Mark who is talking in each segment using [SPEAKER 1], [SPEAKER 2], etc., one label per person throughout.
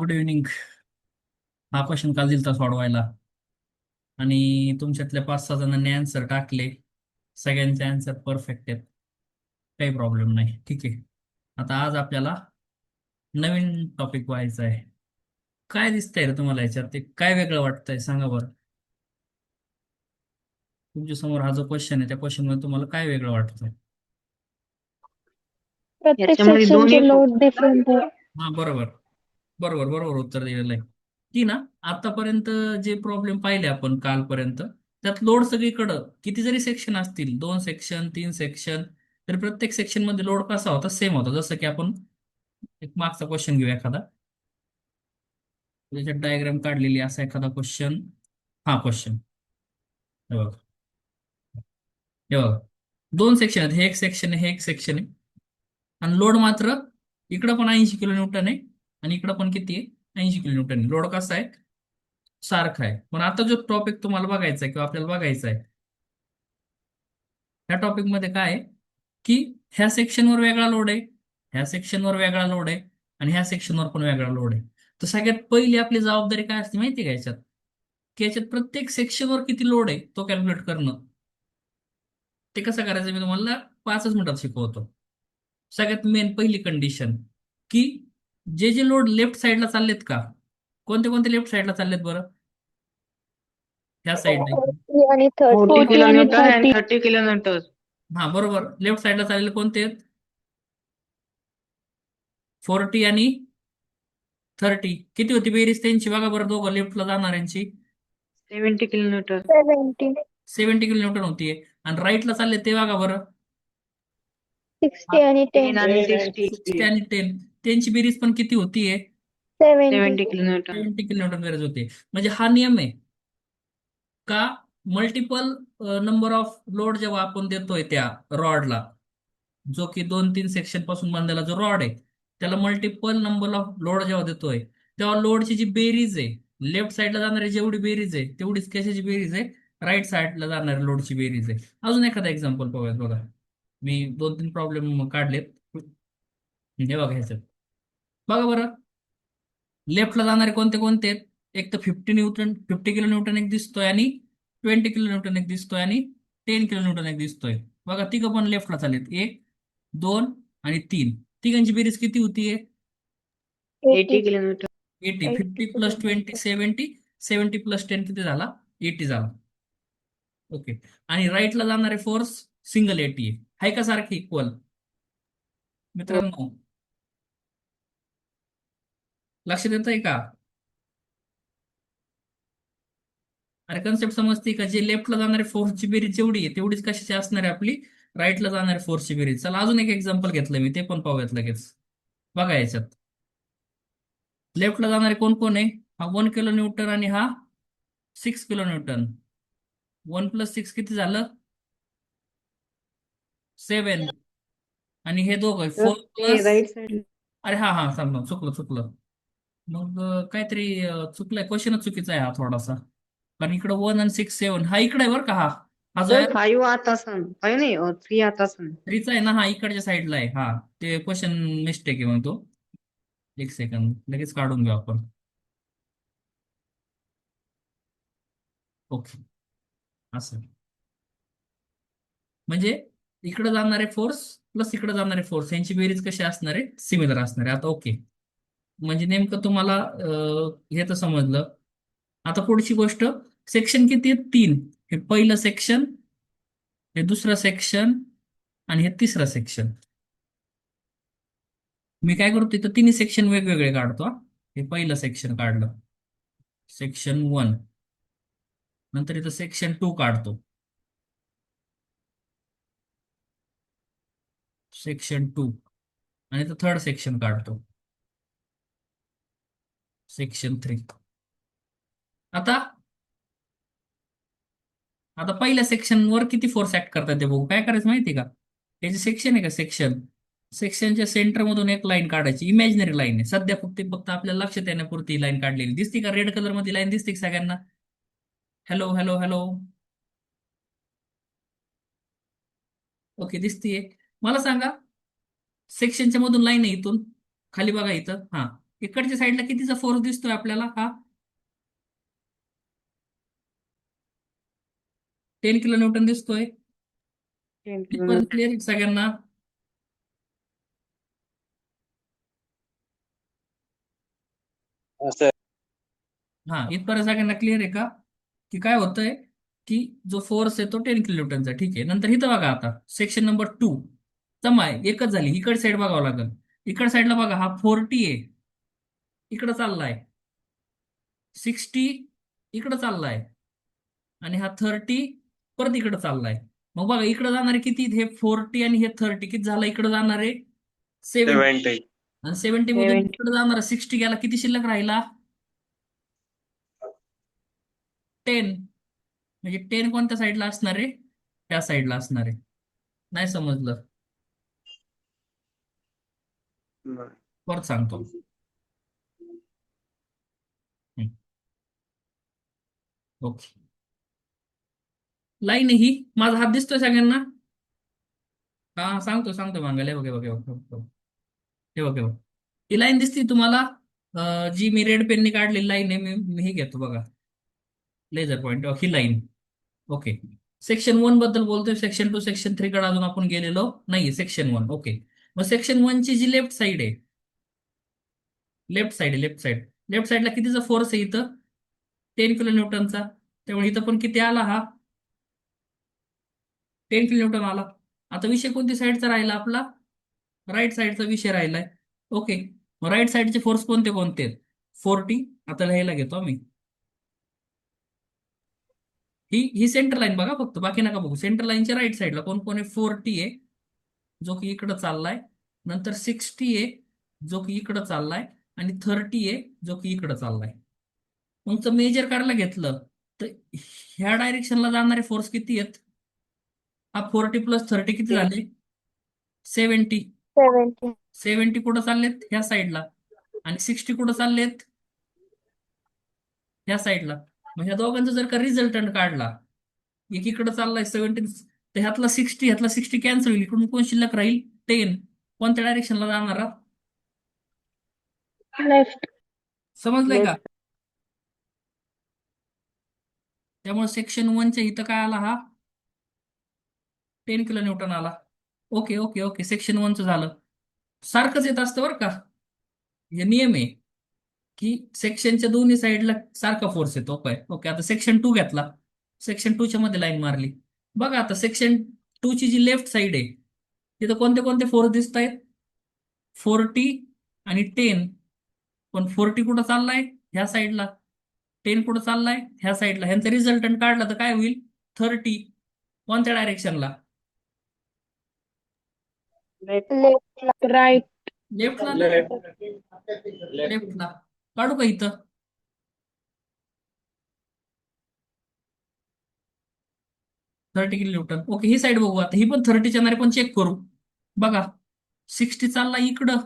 [SPEAKER 1] Good evening. हा question काल दिलता सोडवायला आणि तुमच्यातल्या 5-6 जणांनी आन्सर टाकले. सगळ्यांचे आन्सर परफेक्ट आहेत. काही प्रॉब्लेम नाही. ठीक आहे. आता आज आपल्याला नवीन टॉपिक व्हायचा आहे. काय दिसतंय रे तुम्हाला याच्यात? ते काय वेगळं वाटतंय सांगा बरं. तुमच्या समोर हा जो क्वेश्चन आहे त्या क्वेश्चन मध्ये तुम्हाला काय वेगळं वाटतंय?
[SPEAKER 2] प्रत्येक
[SPEAKER 3] याच्यामध्ये दोन्ही
[SPEAKER 2] सेक्शनचे लोड डिफरंट आहे.
[SPEAKER 1] हा, बरोबर. बरोबर बरोबर उत्तर दिलेलं आहे. की ना, आतापर्यंत जे प्रॉब्लेम पाहिले आपण कालपर्यंत, त्यात लोड सगळीकडं किती जरी सेक्शन असतील, 2 सेक्शन 3 सेक्शन, तर प्रत्येक सेक्शन मध्ये लोड कसा होता? सेम होता. जसं की आपण एक मागचा क्वेश्चन घेऊ एखादा, त्याच्यात डायग्राम काढलेली असा एखादा क्वेश्चन. हा क्वेश्चन हे बघा. हे बघा, 2 सेक्शन आहेत. हे एक सेक्शन आहे, हे एक सेक्शन आहे. आणि लोड मात्र इकडं पण 80 किलो न्यूटन आहे आणि इकडं पण किती आहे? 80 किलो न्यूटन आहे. लोड कसा आहे? सारखा आहे. पण आता जो टॉपिक तुम्हाला बघायचा आहे किंवा आपल्याला बघायचा आहे, ह्या टॉपिक मध्ये काय आहे की ह्या सेक्शनवर वेगळा लोड आहे, ह्या सेक्शनवर वेगळा लोड आहे आणि ह्या सेक्शनवर पण वेगळा लोड आहे. तर सगळ्यात पहिली आपली जबाबदारी काय असते माहिती आहे का याच्यात? की याच्यात प्रत्येक सेक्शनवर किती लोड आहे तो कॅल्क्युलेट करणं. ते कसं करायचं मी तुम्हाला 5 मिनिटात शिकवतो. सगळ्यात मेन पहिली कंडिशन की जे जे लोड लेफ्ट साईडला चाललेत का, कोणते कोणते लेफ्ट साईडला चाललेत बरं? ह्या साईडला.
[SPEAKER 2] 40 आणि 30,
[SPEAKER 3] 40
[SPEAKER 2] 40
[SPEAKER 3] किलो
[SPEAKER 2] आणि
[SPEAKER 3] न्यूटन आणि
[SPEAKER 2] 30.
[SPEAKER 3] 30 किलो न्यूटन.
[SPEAKER 1] हा, बरोबर. लेफ्ट साईडला चाललेले कोणते आहेत? 40 आणि 30. किती होती बेरीज त्यांची बघा बरं, दोघं लेफ्टला जाणाऱ्यांची?
[SPEAKER 3] 70 किलो न्यूटन.
[SPEAKER 2] 70,
[SPEAKER 1] 70 किलो न्यूटन होतीये. आणि राईटला चालले ते बघा बरं,
[SPEAKER 2] 60 आणि 10,
[SPEAKER 3] 10 आणि 60.
[SPEAKER 1] 60 आणि 10. त्यांची बेरीज पण किती होतीये?
[SPEAKER 2] 70.
[SPEAKER 3] 70 किलो न्यूटन.
[SPEAKER 1] 70 किलो न्यूटन बेरीज होते. म्हणजे हा नियम आहे का मल्टिपल नंबर ऑफ लोड जेव्हा आपण देतोय त्या रॉडला, जो की 2-3 सेक्शन पासून बांधलेला जो रॉड आहे, त्याला मल्टिपल नंबर ऑफ लोड जेव्हा देतोय, तेव्हा लोडची जी बेरीज आहे, लेफ्ट साईडला जाणारी जेवढी बेरीज आहे तेवढीच कशाची बेरीज आहे? राईट साईडला जाणाऱ्या लोडची बेरीज आहे. अजून एखादा एक्झाम्पल पाहूयात बघा. मी 2-3 प्रॉब्लेम काढलेत. हे बघा ह्याच्यात. बघा बरं, लेफ्टला जाणारे कोणते कोणते आहेत? एक तर 50 किलो न्यूटन एक दिसतोय, आणि 20 किलो न्यूटन एक दिसतोय, आणि 10 किलो न्यूटन एक दिसतोय. बघा, तिघं पण लेफ्टला चालेत. 1, 2 आणि 3. तिघांची बेरीज किती होतीये?
[SPEAKER 2] 80,
[SPEAKER 3] 80 kilo Newton.
[SPEAKER 1] 80.
[SPEAKER 2] 80
[SPEAKER 1] 50 plus 20
[SPEAKER 2] kilometre.
[SPEAKER 1] 70. 70 plus 10 किती झाला? 80 झाला. ओके. आणि राईटला जाणारे फोर्स सिंगल 80 आहे. हाय का सारखी इक्वल
[SPEAKER 3] हो.
[SPEAKER 1] मित्रांनो? लक्षात येत आहे का? अरे, कन्सेप्ट समजते का? जे लेफ्टला जाणारे फोर्सची बेरीज जेवढी आहे तेवढीच कशाची असणार आहे आपली? राईटला जाणारे फोर्सची बेरीज. चला अजून एक एक्झाम्पल घेतलं मी, ते पण पाहूयात लगेच. बघा याच्यात लेफ्टला जाणारे कोण कोण आहे? हा 1 किलो न्यूटन आणि हा 6 किलो न्यूटन. 1 + 6 किती झालं? 7. आणि हे दोघं
[SPEAKER 3] तर
[SPEAKER 1] 4
[SPEAKER 3] ते
[SPEAKER 1] प्लस.
[SPEAKER 3] Right side.
[SPEAKER 1] अरे हा हा, सांग, चुकलं चुकलं. मग काहीतरी चुकलंय. क्वेश्चनच चुकीचा आहे हा थोडासा. कारण इकडं 1 आणि 6 7 हा इकडे आहे बरं का? हा हा जो
[SPEAKER 3] तर
[SPEAKER 1] आहे
[SPEAKER 3] 5 आता सन 5 नाही 3 आता सन.
[SPEAKER 1] 3चा आहे ना, हा इकडच्या साईडला आहे. हा, ते क्वेश्चन मिस्टेक आहे मग तो. एक सेकंड, लगेच काढून घेऊ आपण. ओके. असं म्हणजे इकडे जाणारे फोर्स प्लस इकडे जाणारे फोर्स यांची बेरीज कशी असणार आहे? सिमिलर असणार आहे. आता ओके, म्हणजे नेमकं तुम्हाला हे तर समजलं. आता पुढची गोष्ट, सेक्शन किती आहेत? 3. हे पहिलं सेक्शन, हे दुसरं सेक्शन, आणि हे तिसरं सेक्शन. मी काय करतो, इथं तिन्ही सेक्शन वेगवेगळे काढतो. हा. हे पहिलं सेक्शन काढलं, सेक्शन 1. नंतर इथं सेक्शन 2 काढतो, सेक्शन 2. आणि इथं थर्ड सेक्शन काढतो, सेक्शन 3. आता आता पहिल्या सेक्शन वर किती फोर्स ऍक्ट करतात ते बघू. काय करायचं माहिती का? हे जे सेक्शन आहे का, सेक्शन, सेक्शनच्या सेंटर मधून एक लाईन काढायची. इमॅजिनरी लाईन आहे सध्या, फक्त आपल्याला लक्षात येण्यापुरती लाईन काढलेली दिसते का? रेड कलर मध्ये लाईन दिसते का सगळ्यांना? Hello hello hello. ओके, दिसतीये. मला सांगा, सेक्शनच्या मधून लाईन आहे इथून खाली बघा इथं. हा, इकडच्या साईडला कितीचा फोर्स दिसतोय आपल्याला हा 10 किलो न्यूटन दिसतोय
[SPEAKER 3] 10
[SPEAKER 1] इथपर्यंत
[SPEAKER 3] किलोमीटर
[SPEAKER 1] क्लिअर आहे सगळ्यांना
[SPEAKER 4] असं
[SPEAKER 1] हा इथपर्यंत सगळ्यांना क्लिअर आहे का की काय होतंय की जो फोर्स आहे तो 10 किलो न्यूटनचा ठीक आहे नंतर इथं बघा आता सेक्शन नंबर 2 जमा आहे एकच झाली इकड साईड बघावं लागेल इकड साईडला बघा हा 40 आहे इकडं चाललाय 60 इकडं चाललाय आणि हा 30 परत इकडं चाललाय मग बघा इकडं जाणारे किती हे 40 आणि हे 30 किती झालं इकडं जाणारे 70
[SPEAKER 4] 70
[SPEAKER 1] आणि 70 मधून
[SPEAKER 3] 70
[SPEAKER 1] इकडे जाणारा 60 गेला किती शिल्लक राहिला 10 म्हणजे 10 कोणत्या साईडला असणार आहे त्या साईडला असणार आहे नाही समजलं परत सांगतो ओके लाईन आहे ही माझा हात दिसतोय सगळ्यांना हा सांगतो मांगायला हे बघ हे बघ हे बघ हे बघ हे बघ हे बघ ही लाईन दिसते तुम्हाला जी मी रेड पेनने काढलेली लाईन आहे मी ही घेतो बघा लेझर पॉइंट ही लाईन ओके सेक्शन 1 बद्दल बोलतोय सेक्शन 2 सेक्शन 3 कडे अजून आपण गेलेलो नाहीये सेक्शन 1 ओके मग सेक्शन 1 ची जी लेफ्ट साईड आहे लेफ्ट साईडला कितीचा फोर्स आहे इथं 10 किलो न्यूटनचा त्यामुळे इथं पण किती आला हा 10 किलो न्यूटन आला आता विषय कोणत्या साईडचा राहिला आपला राईट साईडचा विषय राहिलाय ओके मग राईट साईडचे फोर्स कोणते कोणते आहेत 40 आता लिहायला घेतो आम्ही ही सेंटर लाईन बघा फक्त बाकी नका बघू सेंटर लाईनच्या राईट साईडला कोण कोण आहे 40 आहे जो की इकडं चाललाय नंतर 60 आहे जो की इकडं चाललाय आणि 30 आहे जो की इकडं चाललाय मग मेजर करायला घेतलं तर ह्या डायरेक्शनला जाणारे फोर्स किती आहेत हा 40 प्लस 30 किती झाले 70
[SPEAKER 2] 70.
[SPEAKER 1] 70 कुठं चाललेत ह्या साईडला आणि 60 कुठं चाललेत ह्या साईडला मग ह्या दोघांचा जर का रिझल्टंट काढला एकीकडे चाललाय 70 तर ह्यातला 60 कॅन्सल होईल इकडून कोण शिल्लक राहील 10 कोणत्या डायरेक्शनला जाणारा
[SPEAKER 2] Left.
[SPEAKER 1] समजलंय का
[SPEAKER 3] लेफ्ट
[SPEAKER 1] त्यामुळे सेक्शन 1 च्या इथं काय आला हा 10 किलो न्यूटन आला ओके ओके ओके सेक्शन 1 चं झालं सारखंच येत असतं बरं का हे नियम आहे की सेक्शनच्या दोन्ही साईडला सारखा फोर्स येतो ओके ओके आता सेक्शन 2 घेतला सेक्शन 2 च्या मध्ये लाईन मारली बघा आता सेक्शन 2 ची जी लेफ्ट साईड आहे तिथं कोणते कोणते फोर्स दिसत आहेत 40 आणि 10 पण 40 कुठं चाललाय ह्या साईडला 10 कुठं चाललाय ह्या साईडला ह्यांचा रिझल्टंट काढला तर काय होईल 30 कोणत्या डायरेक्शनला
[SPEAKER 3] लेफ्ट
[SPEAKER 2] Left. Right.
[SPEAKER 1] लेफ्टला ना लेफ्टला काढू का इथं 30 किलो न्यूटन ओके ही साईड बघू आता ही पण 30 च्या पण चेक करू बघा 60 चालला इकडं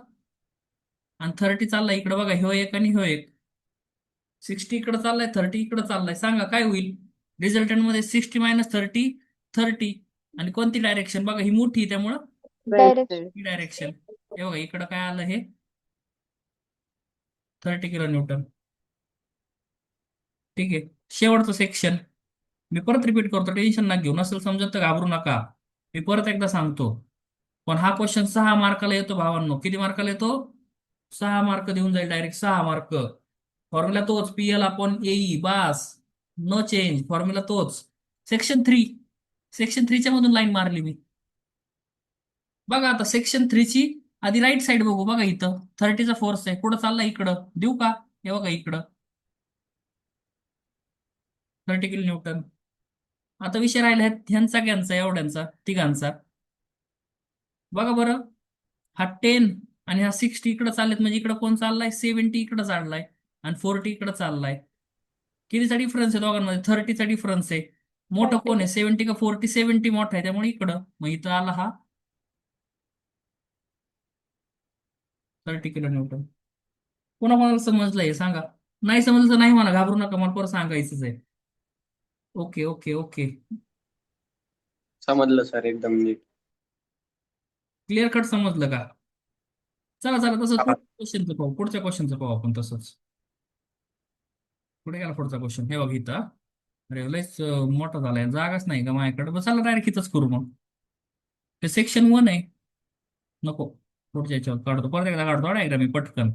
[SPEAKER 1] आणि 30 चालला इकडं बघा ह्यो एक आणि ह्यो एक 60 इकडं चाललाय 30 इकडं चाललाय सांगा काय होईल रिझल्टंट मध्ये 60 मायनस 30 30 आणि कोणती डायरेक्शन बघा ही मोठी आहे त्यामुळं
[SPEAKER 3] राईट
[SPEAKER 2] Direct.
[SPEAKER 3] साइड
[SPEAKER 1] ही डायरेक्शन हे बघा इकडं काय आलं हे 30 किलो न्यूटन ठीक आहे शेवटचं सेक्शन मी परत रिपीट करतो टेन्शन ना घेऊ नसेल समजत तर घाबरू नका मी परत एकदा सांगतो पण हा क्वेश्चन 6 मार्काला येतो भावांनो किती मार्काला येतो 6 मार्क देऊन जाईल डायरेक्ट 6 मार्क फॉर्म्युला तोच पीएल अपॉन एई बास नो चेंज फॉर्म्युला तोच सेक्शन 3 च्या मधून लाईन मारली मी बघा आता सेक्शन 3 ची आधी राईट साईड बघू बघा इथं 30 चा फोर्स आहे कुठं चालला इकडं देऊ का हे बघा इकडं 30 किलो न्यूटन आता विषय राहिला ह्यांचा सगळ्यांचा एवढ्यांचा तिघांचा बघा बरं हा 10 आणि हा 60 इकडे चाललेत म्हणजे इकडे कोण चाललाय 70 इकडे चाललाय आणि 40 इकडे चाललाय कितीचा डिफरन्स आहे दोघांमध्ये 30चा डिफरन्स आहे मोठं कोण आहे 70 का 40 70 मोठा आहे त्यामुळे इकडं मग इथं आला हा 30 किलो न्यूटन कोणा कोणाला समजलंय सांगा नाही समजलं तर नाही म्हणा घाबरू नका मला परत सांगायचंच आहे ओके ओके ओके
[SPEAKER 4] समजलं सर एकदम नीट
[SPEAKER 1] क्लिअर कट समजलं का चला चला तसंच पुढच्या क्वेश्चनचं पाहू आपण तसंच. पुढे गेला पुढचा क्वेश्चन, हे बघ इथं. अरे लयच मोठा झालाय, जागाच नाही का माझ्याकडे. बस चला डायरेक्ट इथंच करू मग. ते सेक्शन 1 आहे. नको, पुढच्या याच्यावर काढतो, परत एकदा काढतो डायग्राम मी पटकन.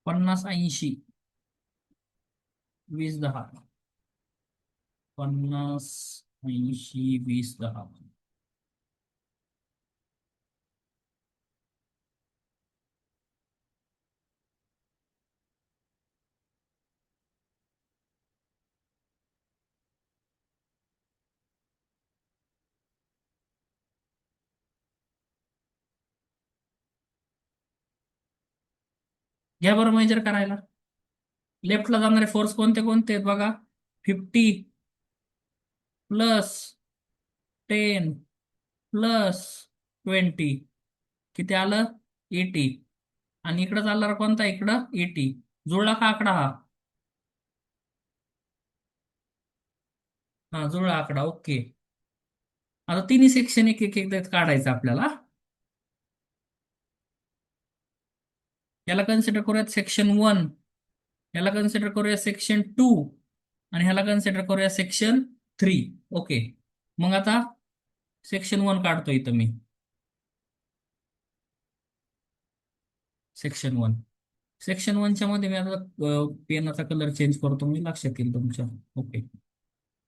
[SPEAKER 1] पन्नास 80 20 10. 50 80 20 10. घ्या बरं मेजर करायला. लेफ्टला जाणारे फोर्स कोणते कोणते आहेत बघा. 50 प्लस 10 प्लस 20 किती आलं? 80. आणि इकडं चालणार कोणता? इकडं 80. जुळला का आकडा हा? हा जुळला आकडा, ओके. आता तिन्ही सेक्शन एक एक एकदा काढायचं आपल्याला. याला कन्सिडर करूयात सेक्शन 1, याला कन्सिडर करूया सेक्शन 2, आणि ह्याला कन्सिडर करूया सेक्शन 3. ओके. मग आता सेक्शन 1 काढतो इथं मी. सेक्शन 1. सेक्शन 1च्या मध्ये मी आता पेनाचा कलर चेंज करतो, मी लक्षात येईल तुमच्या. ओके.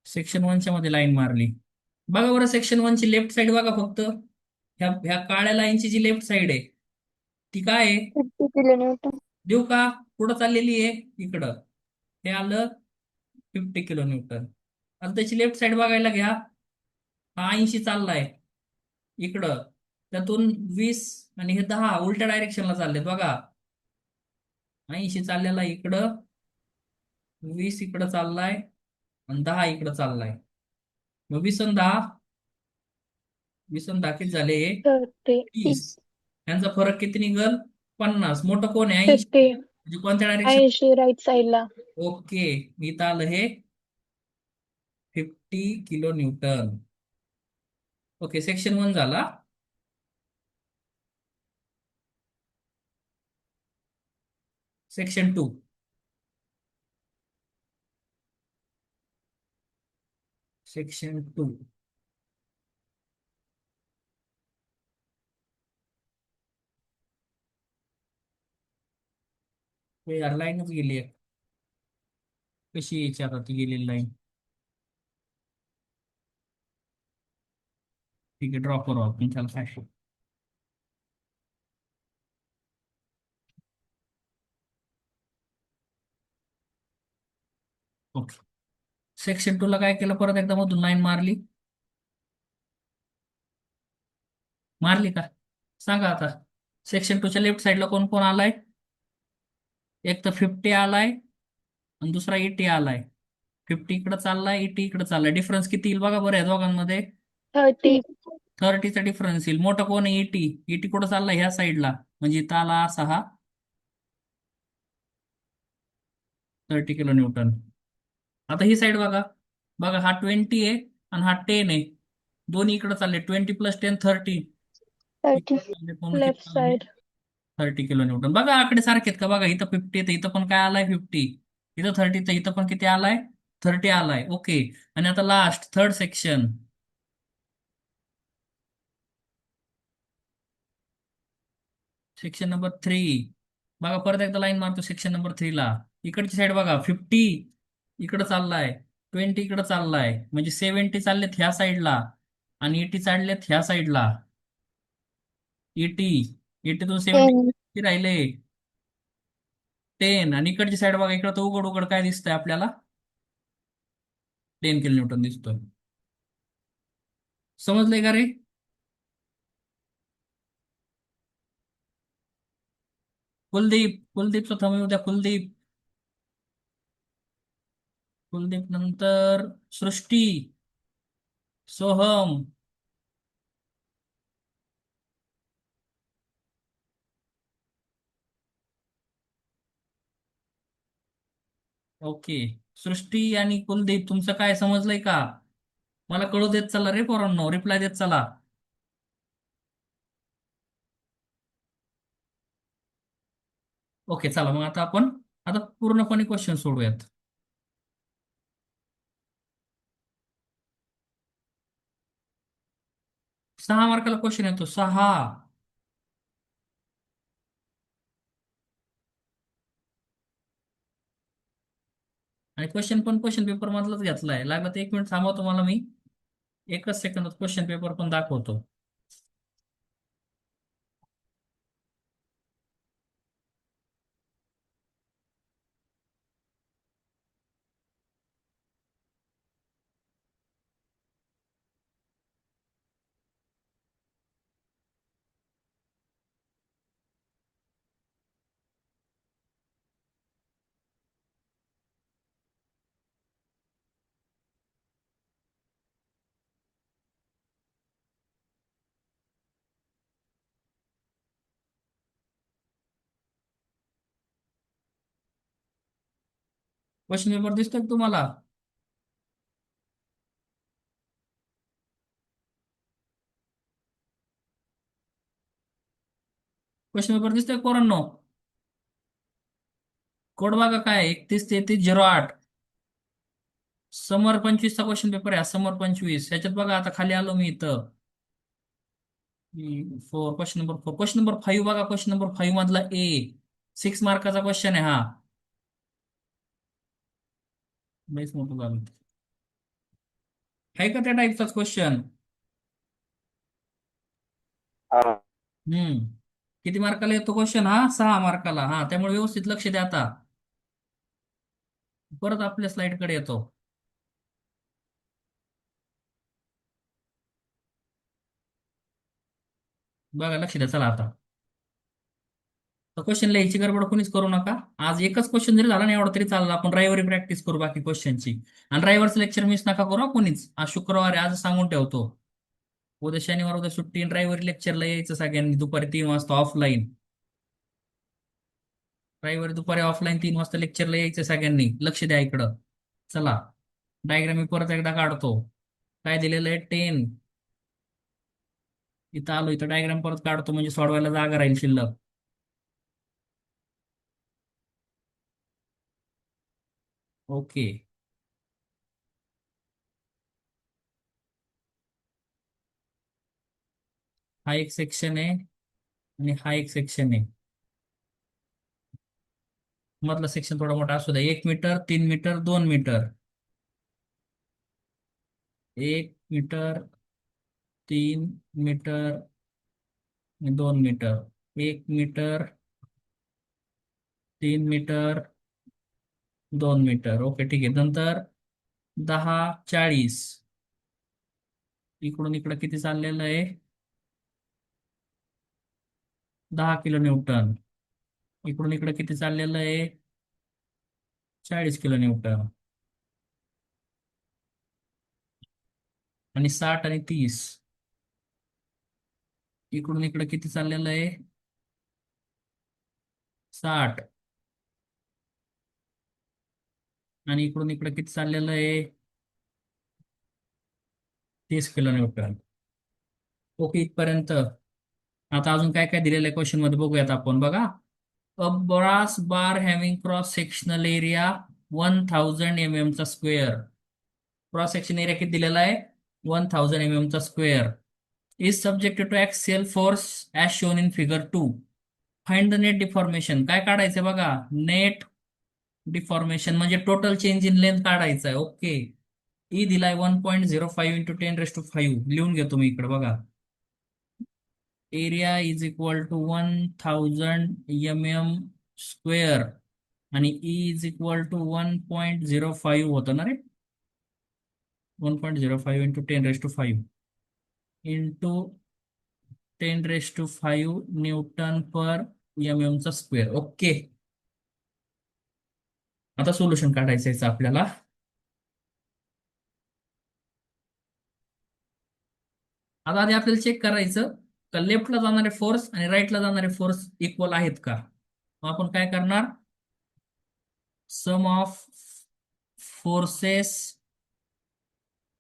[SPEAKER 1] सेक्शन 1च्या मध्ये लाईन मारली. बघा बरं सेक्शन 1ची लेफ्ट साईड बघा फक्त. ह्या ह्या काळ्या लाईनची जी लेफ्ट साईड आहे ती काय आहे?
[SPEAKER 2] 50 किलोमीटर.
[SPEAKER 1] देऊ का? पुढं चाललेली आहे इकडं. हे आलं 50 किलो न्यूटन. आता त्याची लेफ्ट साईड बघायला घ्या. हा 80 चाललाय इकडं, त्यातून 20 आणि हे 10 उलट्या डायरेक्शनला चाललेत बघा. 80 चाललेला इकडं, 20 इकडं चाललाय, आणि 10 इकडं चाललाय. मग 20 आणि 10, 20 आणि 10 किती झाले? 30.
[SPEAKER 2] 30.
[SPEAKER 1] यांचा फरक किती निघल? 50. मोठं कोण आहे? 80.
[SPEAKER 2] 50.
[SPEAKER 1] म्हणजे कोणत्या डायरेक्शन?
[SPEAKER 2] 80 राईट साईडला.
[SPEAKER 1] ओके. इथं आलं हे 50 किलो न्यूटन. ओके, सेक्शन 1 झाला. सेक्शन 2. सेक्शन 2. यार लाईनच गेली आहे. कशी यायची आता ती गेलेली लाईन? ठीक आहे, ड्रॉ करू आपण त्याला काय. ओके. सेक्शन 2 ला काय केलं? परत एकदा मधून लाईन मारली. मारली का? सांगा आता. सेक्शन 2च्या लेफ्ट साईडला कोण कोण आलाय? एक तर 50 आलाय, आणि दुसरा 80 आलाय. 50 इकडे चाललाय, 80 इकडे चाललाय. डिफरन्स किती येईल बघा बरं या दोघांमध्ये?
[SPEAKER 2] 30.
[SPEAKER 1] 30चा डिफरन्स येईल. मोठा कोण आहे? 80. 80 कुठं चाललाय? ह्या साईडला, म्हणजे इथं आला असा हा 30 किलो न्यूटन. आता ही साईड बघा. बघा हा 20 आहे आणि हा 10 आहे. दोन्ही इकडे चालले. 20 plus 10 30.
[SPEAKER 2] 30 left side.
[SPEAKER 1] 30 kilo Newton. बघा आकडे सारखे आहेत का? बघा इथं 50 तर इथं पण काय आलाय? 50. इथं 30 तर इथं पण किती आलाय? 30 आलाय. ओके. आणि आता last third section. Section number 3. बघा परत एकदा लाईन मारतो सेक्शन नंबर 3 ला. इकडची साईड बघा. 50 इकडं चाललाय, 20 इकडं चाललाय, म्हणजे 70 चाललेत ह्या साईडला, आणि 80 चाललेत ह्या साईडला. 80. 80 तून
[SPEAKER 2] 10.
[SPEAKER 1] 70 राहिले 10. आणि इकडची साईड बघा. इकडं तर उघड उघड काय दिसतंय आपल्याला? 10 किलो न्यूटन दिसतोय. समजलंय का रे? कुलदीपचं थांबू उद्या. कुलदीप नंतर सृष्टी, सोहम, ओके. सृष्टी आणि कुलदीप तुमचं काय समजलंय का? मला कळू देत चला रे पोरांनो, रिप्लाय देत चला. ओके चला मग आता आपण आता पूर्णपणे क्वेश्चन सोडूयात. सहा मार्काला क्वेश्चन येतो, 6. आणि क्वेश्चन पण क्वेश्चन पेपर मधलाच घेतलाय. लागला तर 1 मिनिट थांबा, तुम्हाला मी एकच सेकंदात क्वेश्चन पेपर पण दाखवतो. क्वेश्चन पेपर दिसतोय का तुम्हाला? क्वेश्चन पेपर दिसतोय का पोरांनो? कोड बघा काय, 313308. समर 25चा क्वेश्चन पेपर आहे, समर 25. याच्यात बघा आता खाली आलो मी इथं. 4 क्वेश्चन नंबर 5 बघा, क्वेश्चन नंबर 5 मधला ए. 6 मार्काचा क्वेश्चन आहे हा. लईच मोठं झालं. आहे का त्या टाईपचाच क्वेश्चन?
[SPEAKER 3] हा.
[SPEAKER 1] हम्म. किती मार्काला येतो क्वेश्चन हा? 6 मार्काला. हा, त्यामुळे व्यवस्थित लक्ष द्या आता. परत आपल्या स्लाइड कडे येतो. बघा, लक्ष द्या चला आता. तर क्वेश्चन लिहायची गडबड कोणीच करू नका. आज एकच क्वेश्चन जरी झाला नाही एवढा तरी चालला. आपण रविवारी प्रॅक्टिस करू बाकी क्वेश्चनची. आणि रविवारचं लेक्चर मिस नका करू हा कोणीच. आज शुक्रवार आहे, आज सांगून ठेवतो. उद्या शनिवार, उद्या सुट्टी, आणि रविवारी लेक्चरला यायचं सगळ्यांनी दुपारी 3 वाजता ऑफलाईन. रविवारी दुपारी ऑफलाईन 3 वाजता लेक्चरला यायचं सगळ्यांनी. लक्ष द्या इकडं. चला, डायग्राम मी परत एकदा काढतो. काय दिलेलं आहे? 10. इथं आलो, इथं डायग्राम परत काढतो म्हणजे सोडवायला जागा राहील शिल्लक. ओके. हा एक सेक्शन आहे आणि हा एक सेक्शन आहे. मधला सेक्शन थोडा मोठा असू द्या. 1 metre, 3 metre, 2 metre. 1 metre, 3 metre, 2 metre. 1 metre, 3 metre, 2 metre. Okay ठीक आहे. नंतर 10, 40. इकडून इकडं किती चाललेलं आहे? 10 किलो न्यूटन. इकडून इकडं किती चाललेलं आहे? 40 किलो न्यूटन. आणि 60 आणि 30. इकडून इकडं किती चाललेलं आहे? 60. आणि इकडून इकडं किती चाललेलं आहे? 30 किलो न्यूटन. ओके इथपर्यंत. आता अजून काय काय दिलेलं आहे क्वेश्चन मध्ये बघूयात आपण. बघा, a brass bar having cross sectional area 1000 mm चा स्क्वेअर. क्रॉस सेक्शन एरिया किती दिलेला आहे? 1000 mm चा square. Is subjected to axial force as shown in figure 2. Find the net deformation. काय काढायचंय बघा? नेट डिफॉर्मेशन म्हणजे टोटल चेंज इन लेंथ काढायचं आहे. ओके. ई दिलाय 1.05 इंटू 10⁵ लिहून घेतो मी इकडे बघा. Area is equal to 1000 mm² आणि ई इज इक्वल टू 1.05 होतं ना रे? 1.05 इंटू 10⁵ इंटू 10⁵ Nm/mm चा स्क्वेअर. ओके. आता सोल्युशन काढायचं आहे आपल्याला. आता आधी आपल्याला चेक करायचं का लेफ्टला जाणारे फोर्स आणि राईटला जाणारे फोर्स इक्वल आहेत का. मग आपण काय करणार? Sum of forces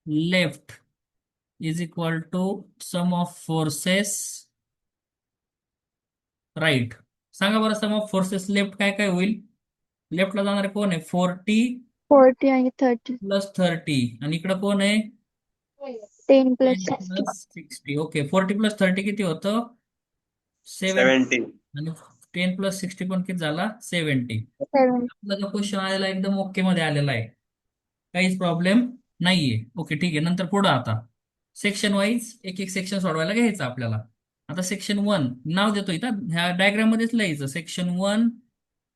[SPEAKER 1] left is equal to sum of forces right. सांगा बरं, सम ऑफ फोर्सेस लेफ्ट काय काय होईल? लेफ्टला जाणारे कोण आहे? 40
[SPEAKER 2] 40 आणि 30.
[SPEAKER 1] प्लस 30. आणि इकडं कोण आहे?
[SPEAKER 2] 10
[SPEAKER 1] 10
[SPEAKER 2] plus 60.
[SPEAKER 1] प्लस 60. ओके, 40 प्लस 30 किती होतं? 70.
[SPEAKER 4] 70.
[SPEAKER 1] आणि 10 प्लस 60 पण किती झाला? 70.
[SPEAKER 2] 7.
[SPEAKER 1] आपला जो क्वेश्चन आलेला आहे, एकदम ओके मध्ये आलेला आहे, काहीच प्रॉब्लेम नाहीये. ओके ठीक आहे. नंतर पुढं आता सेक्शन वाईज एक एक सेक्शन सोडवायला घ्यायचं आपल्याला. आता सेक्शन 1 नाव देतो इथं, ह्या डायग्राम मध्येच लिहायचं. सेक्शन 1,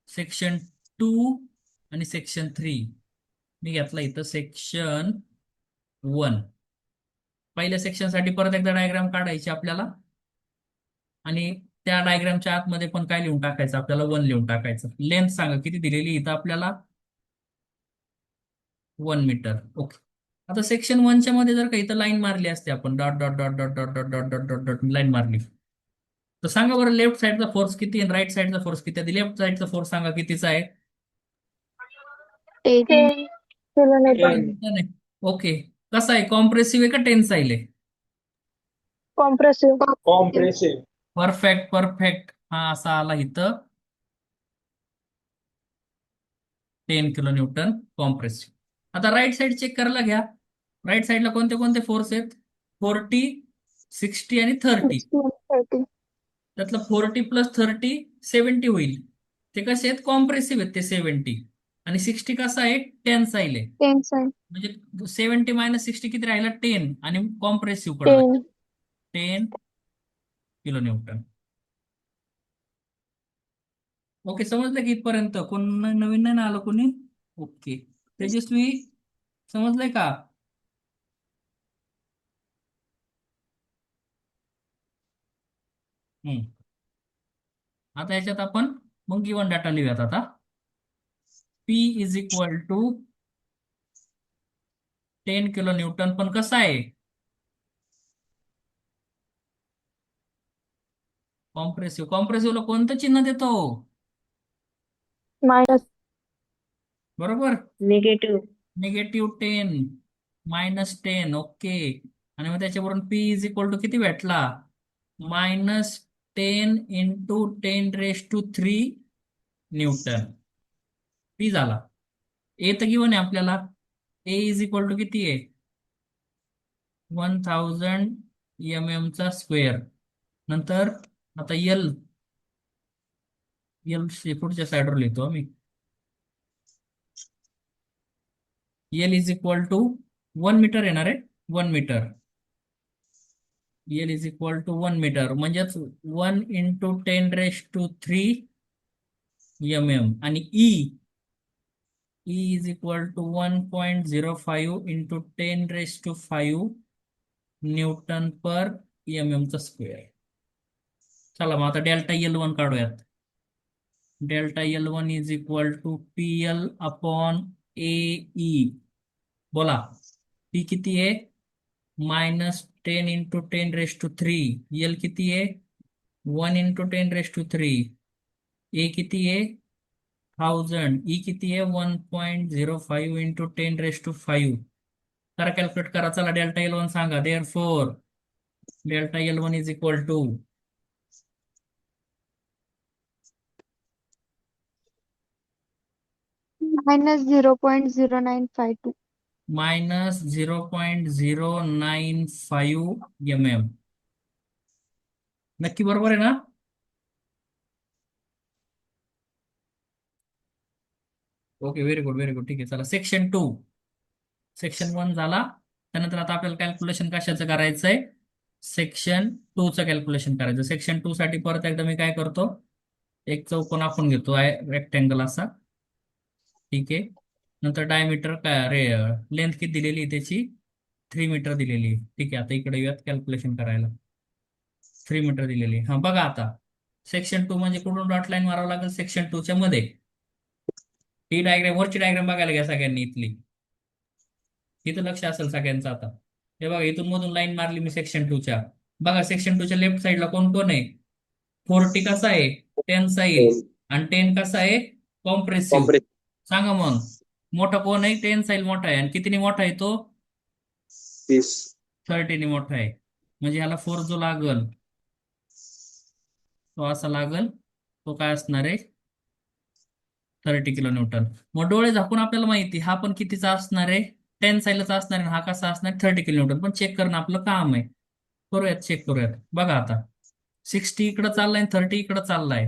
[SPEAKER 1] सेक्शन 2 आणि सेक्शन 3. मी घेतला इथं सेक्शन 1. पहिल्या सेक्शन साठी परत एकदा डायग्राम काढायची आपल्याला, आणि त्या डायग्रामच्या आतमध्ये पण काय लिहून टाकायचं आपल्याला? 1 लिहून टाकायचं. लेंथ सांगा किती दिलेली इथं आपल्याला? 1 मीटर. ओके. आता सेक्शन 1च्या मध्ये जर का इथं लाईन मारली असते आपण, dot dot dot dot dot dot dot dot dot dot line मारली, तर सांगा बरं लेफ्ट साईडचा फोर्स किती आणि राईट साईडचा फोर्स किती आहे? लेफ्ट साईडचा फोर्स सांगा कितीचा आहे?
[SPEAKER 2] 10 kilonewton.
[SPEAKER 4] 10.
[SPEAKER 1] ओके. कसा आहे? कॉम्प्रेसिव्ह आहे का टेन्साईल आहे?
[SPEAKER 2] Compressive.
[SPEAKER 4] Compressive.
[SPEAKER 1] Perfect perfect. हा असा आला इथं 10 किलो न्यूटन कॉम्प्रेसिव्ह. आता राईट साईड चेक करायला घ्या. राईट साईडला कोणते कोणते फोर्स आहेत? 40, 60 आणि 30.
[SPEAKER 2] 60 and 30.
[SPEAKER 1] त्यातलं 40 प्लस 30 70 होईल. ते कसे आहेत? कॉम्प्रेसिव्ह आहेत ते 70. आणि 60 कसा आहे? टेन्साईल आहे.
[SPEAKER 2] Tensile.
[SPEAKER 1] म्हणजे 70 मायनस 60 किती राहिला? 10. आणि कॉम्प्रेसिव्ह कडे
[SPEAKER 2] 10.
[SPEAKER 1] 10 किलो न्यूटन. ओके, समजलं की इथपर्यंत? कोण नवीन नाही ना आलं कोणी? ओके. तेजस्वी, समजलंय का? हम्म. आता याच्यात आपण मग गिवन डाटा लिहूयात. आता P is equal to 10 kilo newton, पण कसा आहे? कॉम्प्रेसिव्ह. कॉम्प्रेसिव्हला कोणतं चिन्ह देतो?
[SPEAKER 2] Minus.
[SPEAKER 1] बरोबर,
[SPEAKER 3] Negative.
[SPEAKER 1] निगेटिव्ह 10, -10. ओके. आणि मग त्याच्यावरून P इज इक्वल टू किती भेटला? -10 इंटू 10⁻³ न्यूटन. P झाला. ए तर गिवन आहे आपल्याला. ए इज इक्वल टू किती आहे? 1000 mm चा स्क्वेअर. नंतर आता एल पुढच्या साईडवर लिहितो आम्ही. L is equal to 1 metre येणार आहे. 1 metre. L is equal to 1 metre म्हणजेच 1 इंटू 10⁻³ mm. आणि E is equal to 1.05 into 10⁵ newton per mm चा स्क्वेअर. चला मग आता डेल्टा L1 काढूयात. Delta L1 is equal to PL upon AE. बोला, P किती आहे? -10 इंटू 10⁻³ एल किती आहे? 1 इंटू 10⁻³. ए किती आहे? 1000. ई किती आहे? 1.05 इंटू 10⁵. करा, कॅल्क्युलेट करा. चला डेल्टा L1 सांगा. Therefore delta L1 is equal to
[SPEAKER 2] -0.0952.
[SPEAKER 1] -0.095 mm. नक्की बरोबर आहे ना? Okay, very good very good. ठीक आहे. चला सेक्शन 2. सेक्शन 1 झाला. त्यानंतर आता आपल्याला कॅल्क्युलेशन कशाचं करायचंय? सेक्शन 2 चं कॅल्क्युलेशन करायचं. सेक्शन 2 साठी परत एकदा मी काय करतो? एक चौकोन आपण घेतो, रेक्टँगल असा. ठीक आहे. नंतर डायमीटर काय रे, लेंथ किती दिलेली आहे त्याची? 3 मीटर दिलेली आहे. ठीक आहे. आता इकडे येऊयात कॅल्क्युलेशन करायला. 3 मीटर दिलेली. हा बघा, आता सेक्शन 2 म्हणजे कुठून डॉट लाईन मारावं लागेल? सेक्शन 2 च्या मध्ये. ही डायग्राम, वरची डायग्राम बघायला घ्या सगळ्यांनी इथली. इथं लक्ष असेल सगळ्यांचं. आता हे बघा, इथून मधून लाईन मारली मी सेक्शन 2 च्या. बघा सेक्शन 2 च्या लेफ्ट साईडला कोण कोण आहे? 40 कसा आहे? टेन्साईल. आणि 10 कसा आहे? कॉम्प्रेसिव्ह.
[SPEAKER 4] Compressive.
[SPEAKER 1] सांगा मग. मोठा कोण आहे? टेन्साईल मोठा आहे. आणि कितीने मोठा आहे तो?
[SPEAKER 4] 30.
[SPEAKER 1] 30ने मोठा आहे. म्हणजे ह्याला फोर्स जो लागल तो असा लागल, तो काय असणार आहे? 30 किलो न्यूटन. मग डोळे झाकून आपल्याला माहिती हा पण कितीचा असणार आहे? टेन्साईलचा असणार आहे. हा कसा असणार? 30 किलो न्यूटन. पण चेक करणं आपलं काम आहे. करूयात, चेक करूयात. बघा आता 60 इकडं चाललाय आणि 30 इकडं चाललाय.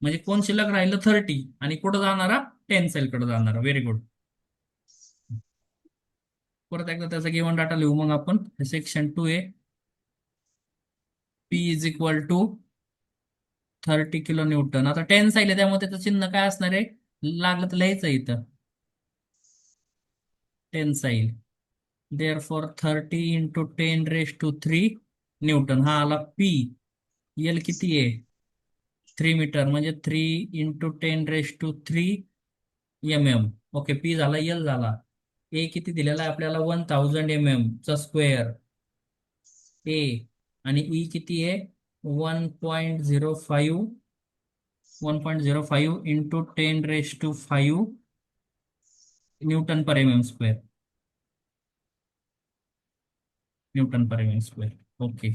[SPEAKER 1] म्हणजे कोण शिल्लक राहिलं? 30. आणि कुठं जाणारा? टेन्साईल कडे जाणारा. Very good. परत एकदा त्याचा गिव्हन डाटा लिहू मग आपण. Section 2A, P is equal to 30 kilo newton. आता टेन्साईल आहे त्यामुळे त्याचं चिन्ह काय असणार आहे? लागलं तर लिहायचं इथं, टेन्साईल. Therefore 30 into 10⁻³ Newton. हा आला P. L किती आहे? 3 मीटर. म्हणजे 3 इंटू 10⁻³ mm. ओके, P झाला, L झाला. ए किती दिलेला आहे आपल्याला? 1000 mm चा स्क्वेअर ए. आणि ई किती आहे? 1.05 into 10⁻⁵ newton per mm square. Newton per mm square. Okay.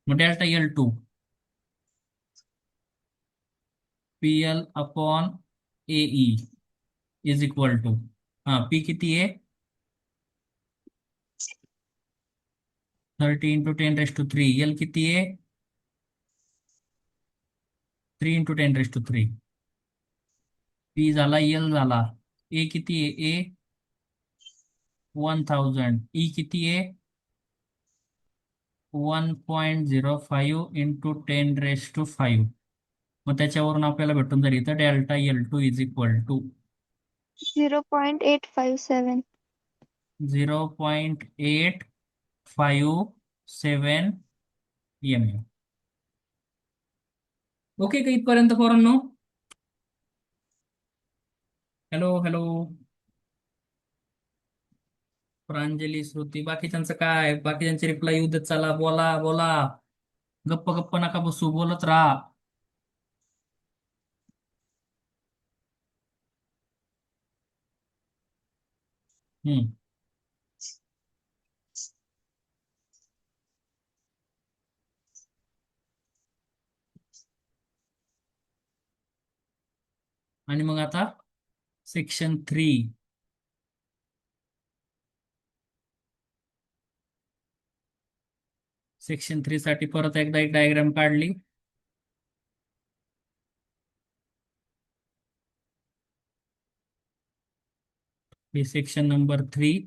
[SPEAKER 1] मग delta L2 PL upon AE is equal to, हा P किती आहे? 30 इंटू 10⁻³ L किती आहे? 3 इंटू 10⁻³ P झाला, L झाला. A किती आहे? A 1000. E किती आहे? 1.05 इंटू 10⁻⁵. मग त्याच्यावरून आपल्याला भेटून जाईल इथं delta L2 is equal to
[SPEAKER 2] 0.857.
[SPEAKER 1] 0.857 mm. Okay का इथपर्यंत पोरांनो? Hello hello. प्रांजली, श्रुती, बाकीच्यांचं काय? बाकीच्यांचे रिप्लाय येऊ देत. चला बोला बोला. गप्प गप्प नका बसू, बोलत राहा. हम्म. आणि मग आता सेक्शन 3. सेक्शन 3 साठी परत एकदा एक डायग्राम काढली. हे सेक्शन नंबर 3.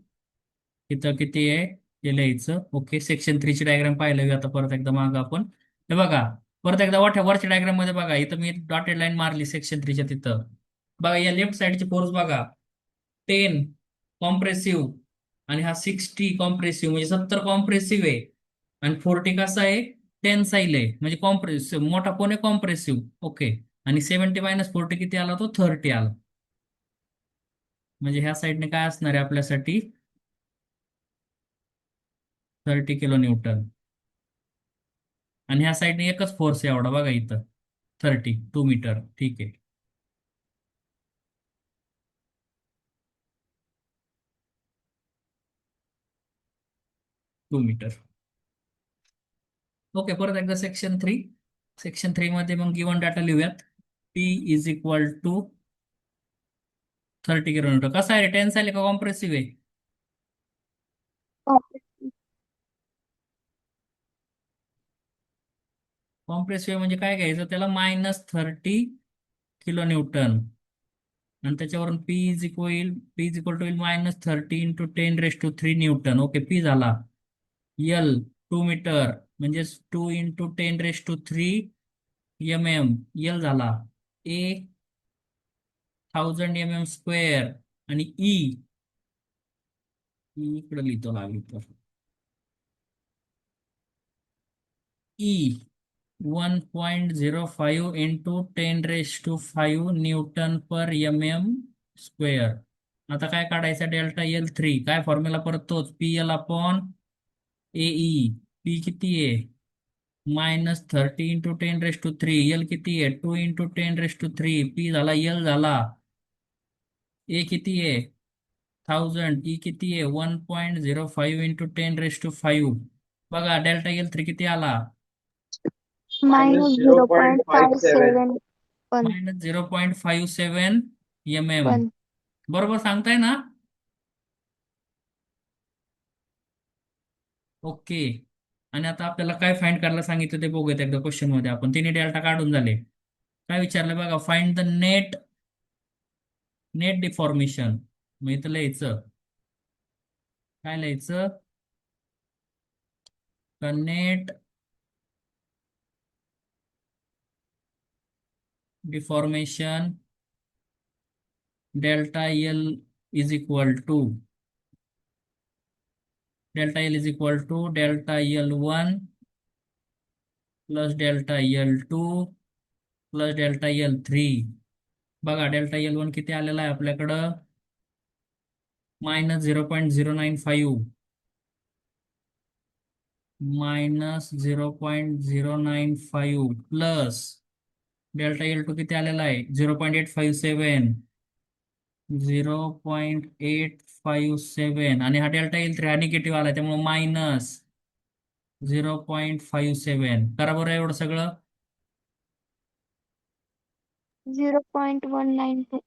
[SPEAKER 1] इथं किती आहे हे लिहायचं. ओके, सेक्शन 3 ची डायग्राम पाहिलं आता परत एकदा मागं आपण. हे बघा, परत एकदा वरच्या डायग्राम मध्ये बघा. इथं मी डॉटेड लाईन मारली सेक्शन 3च्या तिथं. बघा या लेफ्ट साईडची फोर्स बघा, 10 कॉम्प्रेसिव्ह आणि हा 60 कॉम्प्रेसिव्ह, म्हणजे 70 कॉम्प्रेसिव्ह आहे. आणि 40 कसा आहे? टेन्साईल आहे. म्हणजे कॉम्प्रेसिव्ह मोठा कोण आहे? कॉम्प्रेसिव्ह. ओके. आणि 70 मायनस 40 किती आला? तो 30 आला. म्हणजे ह्या साईडने काय असणार आहे आपल्यासाठी? 30 किलो न्यूटन. आणि ह्या साईडने एकच फोर्स आहे एवढा बघा इथं, 2 मीटर. ठीक आहे. To metre. ओके, परत एकदा सेक्शन 3. सेक्शन 3 मध्ये मग गिवन डाटा लिहूयात. P is equal to 30 kilo newton. कसा आहे? टेन्साईल का कॉम्प्रेसिव्ह आहे? कॉम्प्रेसिव्ह म्हणजे काय घ्यायचं त्याला? -30 किलो न्यूटन. आणि त्याच्यावरून P is equal to -30 into 10⁻³ newton. Okay, P झाला. L 2 मीटर म्हणजे 2 इंटू 10⁻³ mm. L झाला. A 1000 mm square. आणि E इकडे लिहितो लागली तर E 1.05 into 10⁻⁵ newton per mm square. आता काय काढायचं? Delta L3. काय फॉर्म्युला? परत तोच, PL अपॉन AE. P किती आहे? -30 इंटू 10⁻³ L किती आहे? 2 इंटू 10⁻³ P झाला, L झाला. ए किती आहे 1000, ई किती आहे 1.05 इंटू 10⁵. बघा डेल्टा एल थ्री किती आला
[SPEAKER 2] मायनस
[SPEAKER 4] -0.57
[SPEAKER 2] -0.57
[SPEAKER 1] -0.57 mm. बरोबर सांगताय ना? ओके. आणि आता आपल्याला काय फाइंड करायला सांगितलं ते बघूयात एकदा क्वेश्चन मध्ये. आपण तिन्ही डेल्टा काढून झाले. काय विचारलं बघा, find the net net deformation. मग इथं लिहायचं काय लिहायचं the net deformation delta L is equal to delta L one plus delta L two plus delta L three. बघा डेल्टा एल वन किती आलेला आहे आपल्याकडं -0.095 -0.095 प्लस डेल्टा एल टू किती आलेला आहे 0.857 0.857 आणि हा डेल्टा एल थ्री हा निगेटिव्ह आला त्यामुळे -0.57. करा बरं एवढं सगळं.
[SPEAKER 2] 0.192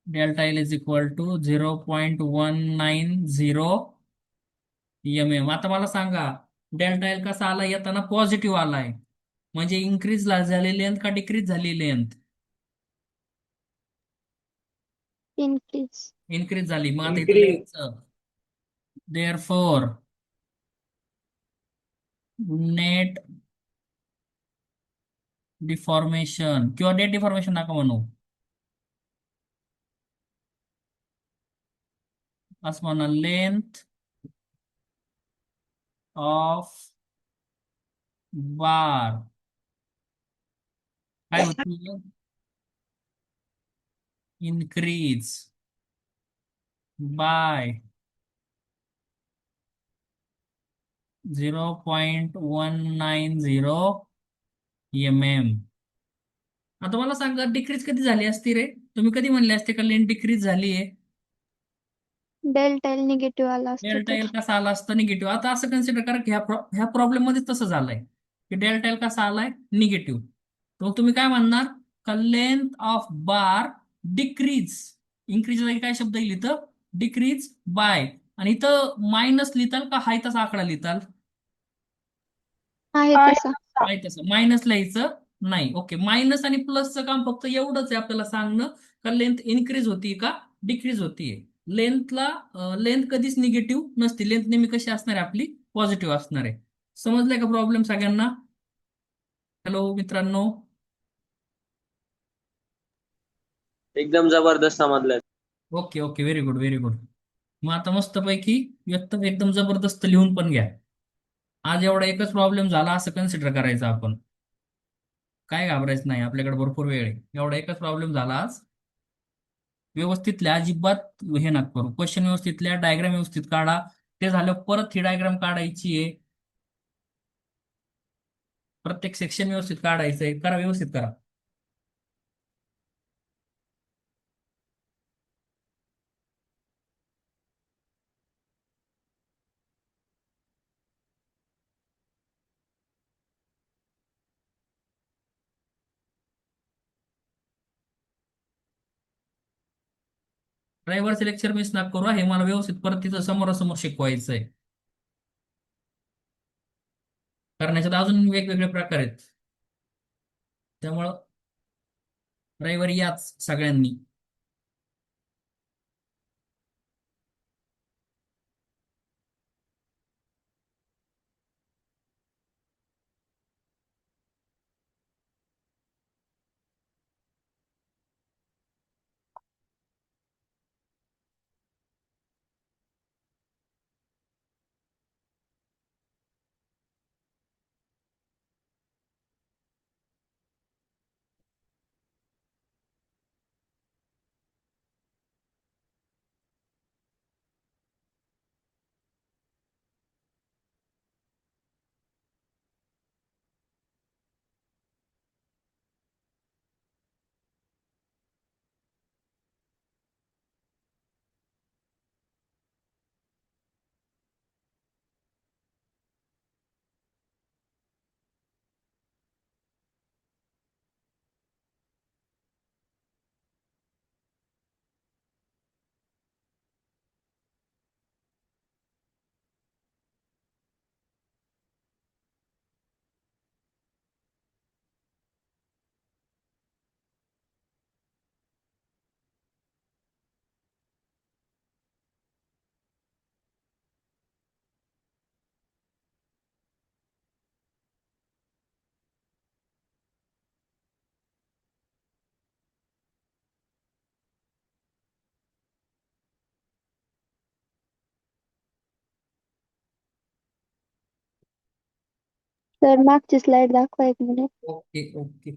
[SPEAKER 1] delta L is equal to 0.190 mm. आता मला सांगा डेल्टा एल कसा आला येताना पॉझिटिव्ह आलाय म्हणजे इन्क्रीज झाली लेंथ का डिक्रीज झाली लेंथ
[SPEAKER 2] increase
[SPEAKER 1] इन्क्रीज झाली. मग आता इथं
[SPEAKER 4] Increase.
[SPEAKER 1] लिहायचं देअरफॉर नेट डिफॉर्मेशन किंवा नेट डिफॉर्मेशन नका म्हणू असं म्हणा लेंथ ऑफ बार काय होती इन्क्रीज बाय 0.190 mm. आता मला सांगा डिक्रीज कधी झाली असती रे? तुम्ही कधी म्हणले असते का लेंथ डिक्रीज झाली आहे?
[SPEAKER 2] डेल्टा एल निगेटिव्ह आला असतो
[SPEAKER 1] डेल्टा एल
[SPEAKER 2] तर
[SPEAKER 1] कसा आला असता निगेटिव्ह. आता असं कन्सिडर करा की ह्या प्रॉब्लेम मध्ये तसं झालंय की डेल्टा एल कसा आलाय निगेटिव्ह. तर मग तुम्ही काय म्हणणार का length of bar decrease. Increase काय शब्द येईल इथं डिक्रीज बाय आणि इथं मायनस लिहिताल का हाय तसा आकडा लिहिताल
[SPEAKER 2] आहे तसा
[SPEAKER 1] हाय तसं मायनस लिहायचं नाही. ओके मायनस आणि प्लसचं काम फक्त एवढंच आहे आपल्याला सांगणं का लेंथ इन्क्रीज होती का डिक्रीज होतीये. लेंथ कधीच निगेटिव्ह नसते. लेंथ नेहमी कशी असणार आहे आपली पॉझिटिव्ह असणार आहे. समजलाय का प्रॉब्लेम सगळ्यांना? हॅलो मित्रांनो.
[SPEAKER 4] एकदम जबरदस्त समजलं.
[SPEAKER 1] Okay okay very good very good. मग आता मस्तपैकी व्यक्त एकदम जबरदस्त लिहून पण घ्या. आज एवढा एकच प्रॉब्लेम झाला असं कन्सिडर करायचं आपण. काय घाबरायचं नाही आपल्याकडे भरपूर वेळ आहे. एवढा एकच प्रॉब्लेम झाला आज. व्यवस्थित लिहा अजिबात हे नका करू. क्वेश्चन व्यवस्थित लिहा डायग्राम व्यवस्थित काढा. ते झालं परत ही डायग्राम काढायची आहे. प्रत्येक सेक्शन व्यवस्थित काढायचंय. करा व्यवस्थित करा. रविवारचे लेक्चर मिस नका करू. हे मला व्यवस्थित परत तिथं समोरासमोर शिकवायचंय. कारण याच्यात अजून वेगवेगळे प्रकार आहेत. त्यामुळं रविवारी याच सगळ्यांनी.
[SPEAKER 2] सर मागची स्लाइड दाखवा 1 मिनिट.
[SPEAKER 1] Okay okay.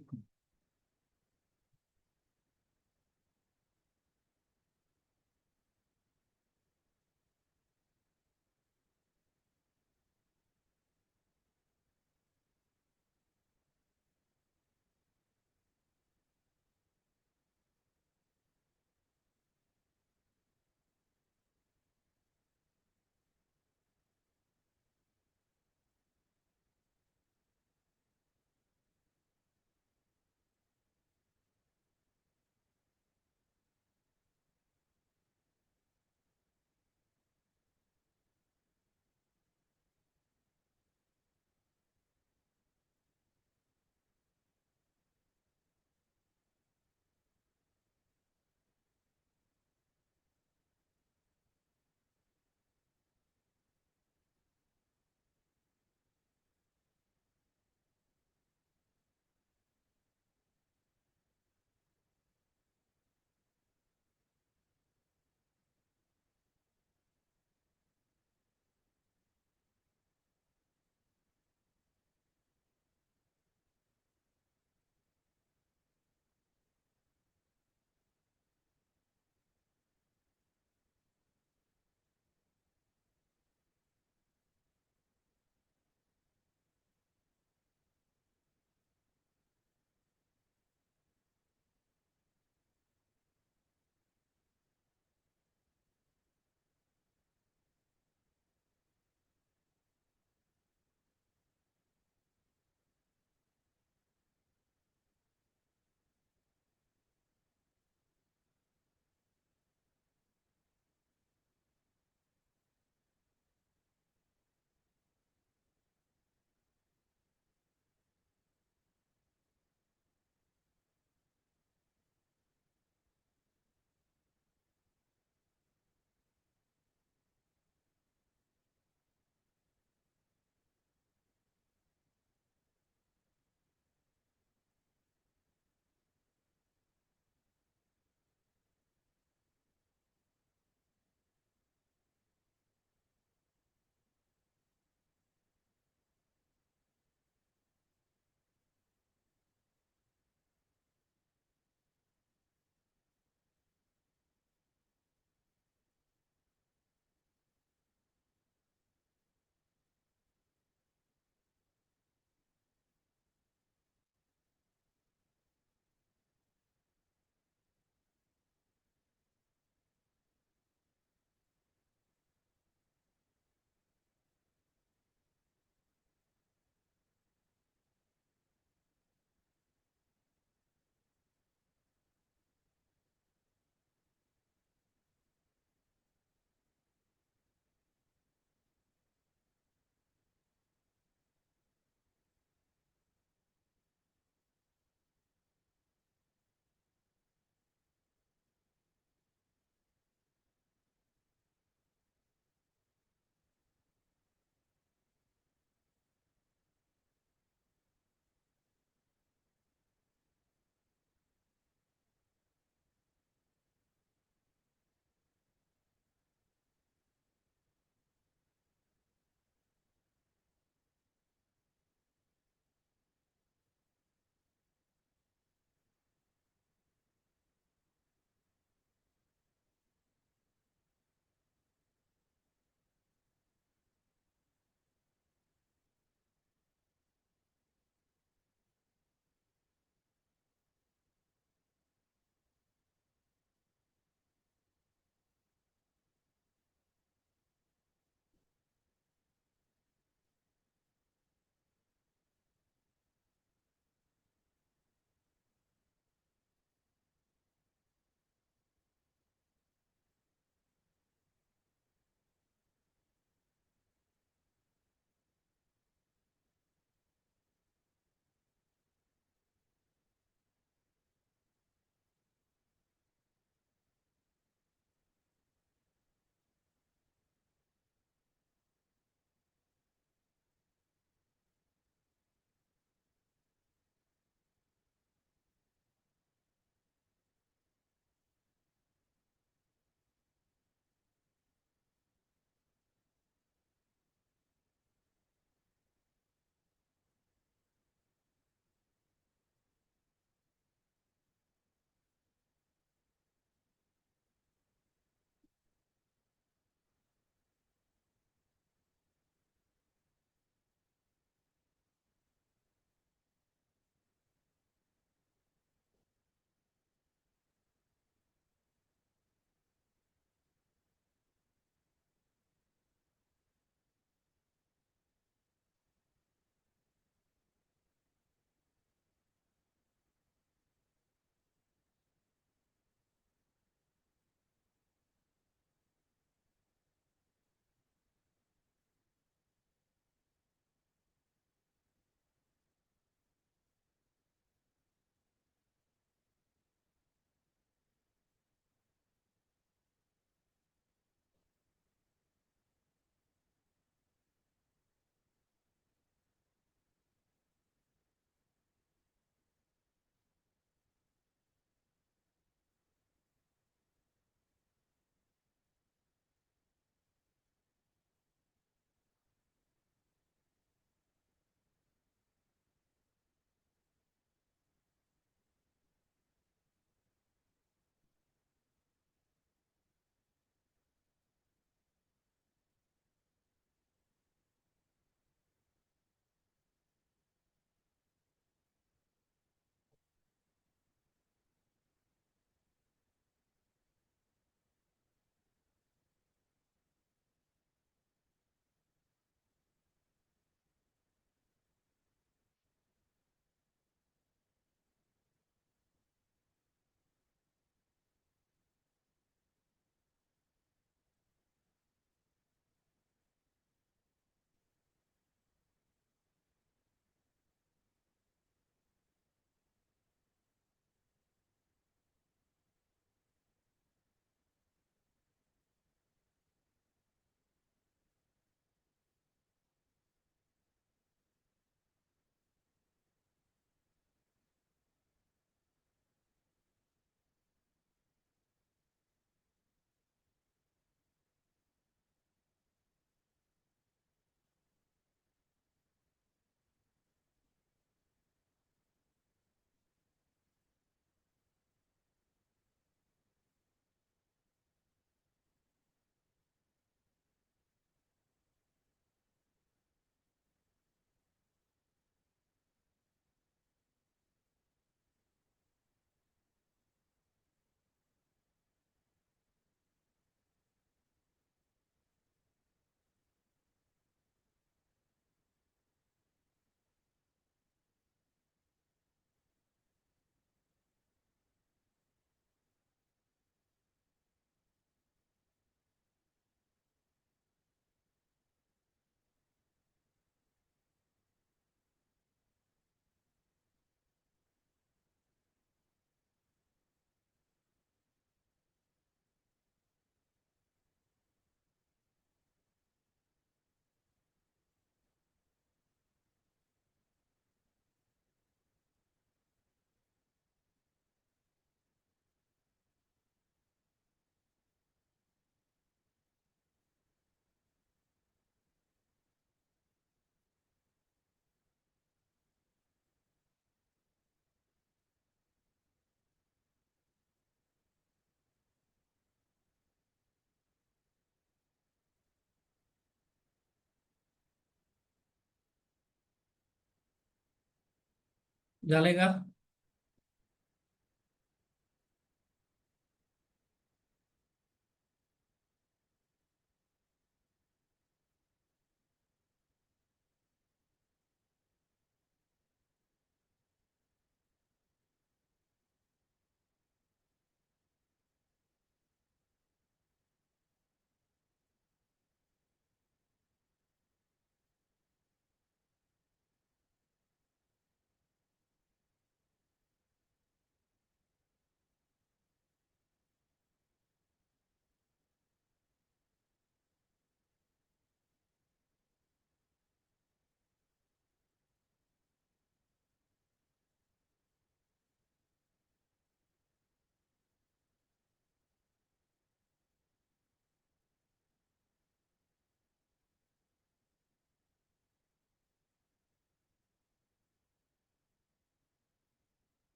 [SPEAKER 1] झालंय का?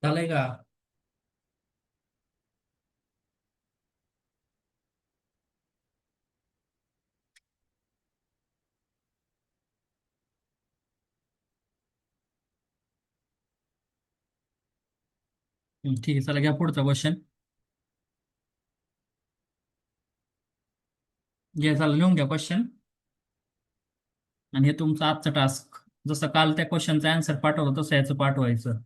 [SPEAKER 1] झालंय का? ठीक आहे, चला घ्या पुढचा क्वेश्चन. घ्या, चला लिहून घ्या क्वेश्चन. आणि हे तुमचं आजचं टास्क. जसं काल त्या क्वेश्चनचा आन्सर पाठवलं तसं याचं पाठवायचं.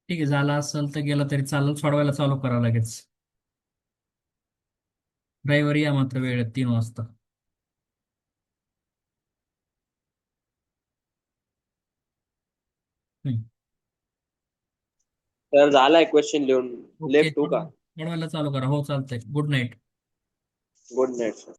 [SPEAKER 1] ठीक आहे, झालं असेल तर गेलं तरी चालेल. सोडवायला चालू करा लगेच. रविवारी या मात्र वेळेत 3 वाजता. हम्म.
[SPEAKER 4] तर झालाय क्वेश्चन लिहून
[SPEAKER 1] ओके
[SPEAKER 4] लेफ्ट टू का
[SPEAKER 1] सोडवायला चालू करा. हो चालतंय. Good night.
[SPEAKER 4] Good night sir